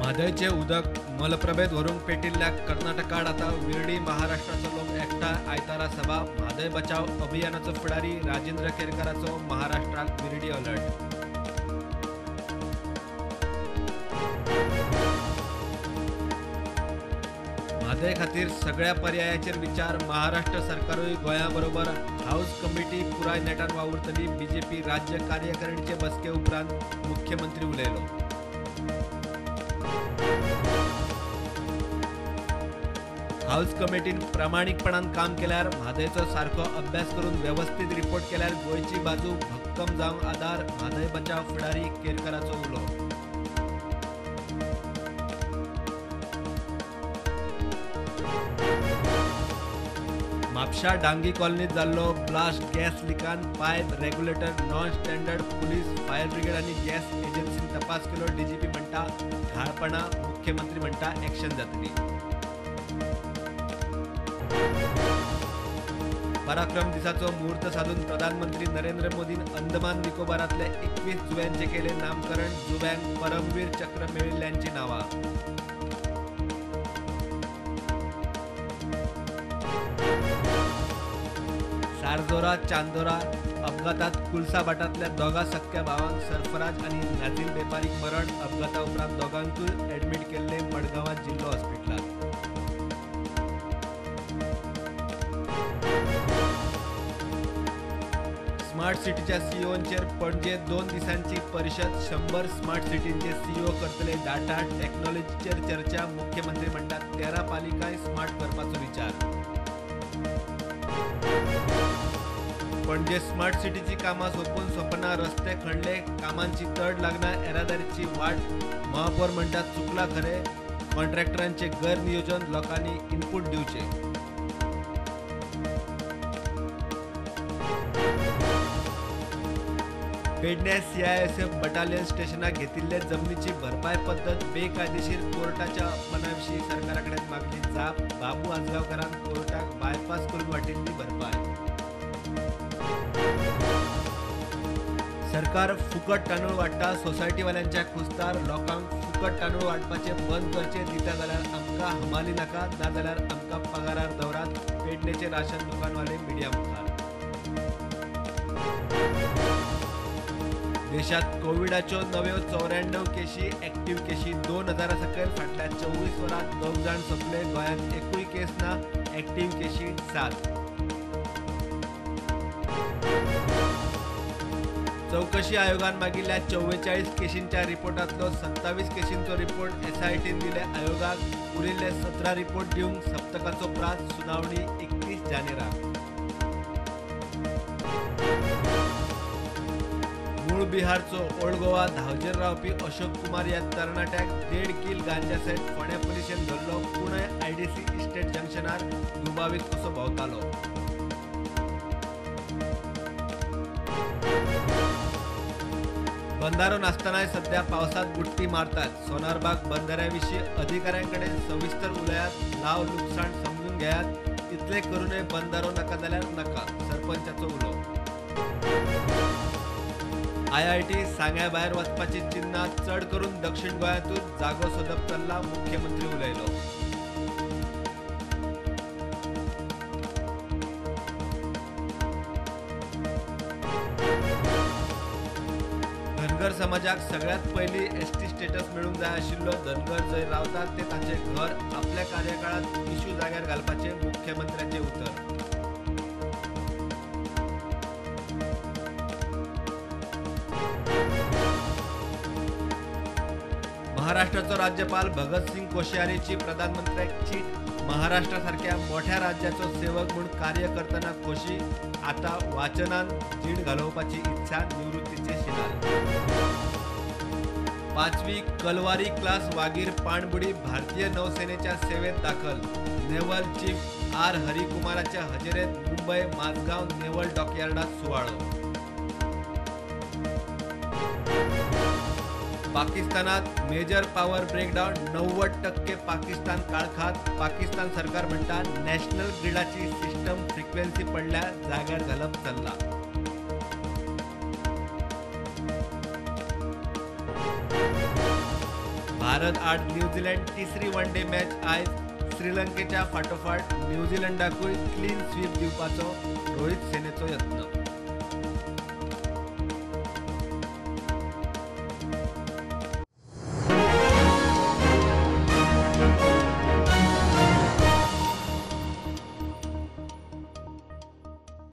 म्हादयचे उदक मलप्रभेत व्हरून पेटिल्ल्या कर्नाटकात आता विरडी महाराष्ट्राचो लोक एकठांय आयतारा सभा म्हादय बचाव अभियानाचो फुडारी राजेंद्र केरकराचो महाराष्ट्रात विरडी अलर्ट. म्हादय खातीर सगळ्या पर्यायाचेर विचार महाराष्ट्र सरकारूय गोंयाबरोबर हाऊस कमिटी पुराय नेटान वावुरतली. बीजेपी राज्य कार्यकारिणीचे बसके उपरांत मुख्यमंत्री उलयलो. हाऊस कमिटीन प्रामाणिकपणान काम केल्यार म्हादयचो सारको अभ्यास करून व्यवस्थित रिपोर्ट केल्यार गोंयची बाजू भक्कम जावंक आदार. म्हादय बचाव फुडारी केरकराचो उलो. म्हापशा डांगी कॉलनीत जाल्लो ब्लास्ट गॅस लिकान pipe regulator non standard. Police fire brigade आनी गॅस एजन्सीन तपास केलो. डीजीपी म्हणटा घाळपणा, मुख्यमंत्री म्हणटा एक्शन जातली. पराक्रम दिसाचो मुहूर्त साधून प्रधानमंत्री नरेंद्र मोदीन अंदमान निकोबारातले 21 जुव्यांचे केले नामकरण. जुव्यांक परमवीर चक्र मेळिल्ल्यांची नावा. सारजोरा चांदोरा अपघातात कुलसाबाटातल्या दोगा सख्या भावांक सरफराज आणि नाझील बेपारीक मरण. अपघाता उपरांत दोगांकूय ऍडमिट केल्ले मडगांवां जिल्लो हॉस्पिटलात. स्मार्ट सिटीच्या सीईओंचेर पणजेत 2 दिसांची परिशद. 100 स्मार्ट सिटींचे सीईओ करतले डाटा टेक्नॉलॉजीचेर चर्चा. मुख्यमंत्री म्हणटात 13 पालिकाय स्मार्ट करपाचो विचार. पणजे स्मार्ट सिटीची कामां सोंपून सोंपना. रस्ते खणले, कामांची तड लागना. येरादारीची वाट. महापौर म्हणटात चुकला खरे. कॉन्ट्रॅक्टरांचे गैरनियोजन. लोकांनी इनपूट दिवचे. पेडणे सीआयएसएफ बटालियन स्टेशनाक घेतिल्ले जमनीची भरपाय पद्दत बेकायदेशीर. कोर्टाच्या अपमानाविशीं सरकाराकडे मागली जाप. बाबू आजगावकरान कोर्टाक बायपास करून वाटिल्ली भरपाय. सरकार फुकट तांदूळ वाडटा. सोसायटीवाल्यांच्या खुस्तार. लोकांक फुकट तांदूळ वाटपाचे बंद करचे. दिता जाल्यार आमकां हमाली नाका, ना जाल्यार आमकां पगारार दवरात. पेडणेचे राशन दुकानवाले मिडिया मुखार. देशात कोविडाच्यो नव्यो 94 केशी. एक्टिव्ह केशी 2000 सकयल. फाटल्या 24 वरांत 9 जाण सोंपले. गोंयांत एकूय केस ना. एक्टिव्ह केशी 7. चौकशी आयोगान मागिल्ल्या 44 केशींच्या रिपोर्टांतलो 27 केशींचो रिपोर्ट एसआयटीन दिले आयोगाक. उरिल्ले 17 रिपोर्ट दिवंक सप्तकाचो प्रात. सुनावणी 31 जानेराक. मूळ बिहारचो ओल्ड गोवा धांवचेर रावपी अशोक कुमार ह्या तरणाट्याक 1.5 किल गांजा सेट फोंड्या पुलिशेन धरलो. पुणे आयडीसी इस्टेट जंक्शनार दुबावीत कसो भोंवतालो. बंदारो नासतनाय सध्या पावसात बुट्टी मारतात. सोनारबाग बंधाऱ्याविशीं अधिकाऱ्यांकडेन सविस्तर उलयात. लाव लुकसाण समजून घेयात. इतले करूनय बंदारो नाका जाल्यार नाका. सरपंचाचो उलो. आयआयटी सांग्या भायर वचपाची चिन्नां चड करून दक्षिण गोंयांतूच जागो सोदप चल्ला. मुख्यमंत्री उलयलो. धनगर समाजाक सगळ्यात पयलीं एसटी स्टेटस मेळूंक जाय आशिल्लो. धनगर जंय रावतात ते तांचे घर आपल्या कार्यकाळात इश्यू जाग्यार घालपाचे मुख्यमंत्र्याचे उतर. महाराष्ट्राचो राज्यपाल भगतसिंग कोश्यारीची प्रधानमंत्र्याक चीट. महाराष्ट्रासारख्या मोठ्या राज्याचो सेवक म्हूण कार्य करतना खोशी. आता वाचनान जीण घालोवपाची इच्छा. निवृत्तीचे शिलाल. 5वी कलवारी क्लास वागीर पाणबुडी भारतीय नौसेनेच्या सेवेत दाखल. नेव्हल चीफ आर हरिकुमाराच्या हजेरेत मुंबई माझगाव नेव्हल डॉकयार्डात सुवाळो. पाकिस्तानात मेजर पॉवर ब्रेकडाऊन. 90% पाकिस्तान काळखात. पाकिस्तान सरकार म्हणटा नॅशनल ग्रिडाची सिस्टम फ्रिक्वेन्सी पडल्या जाग्यार घालप चल्ला. भारत आड न्यूझीलंड तिसरी वन डे मॅच आयज श्रीलंकेच्या फाटोफाट न्यूझीलंडाकूय क्लीन स्वीप दिवपाचो रोहित सेनेचो यत्न.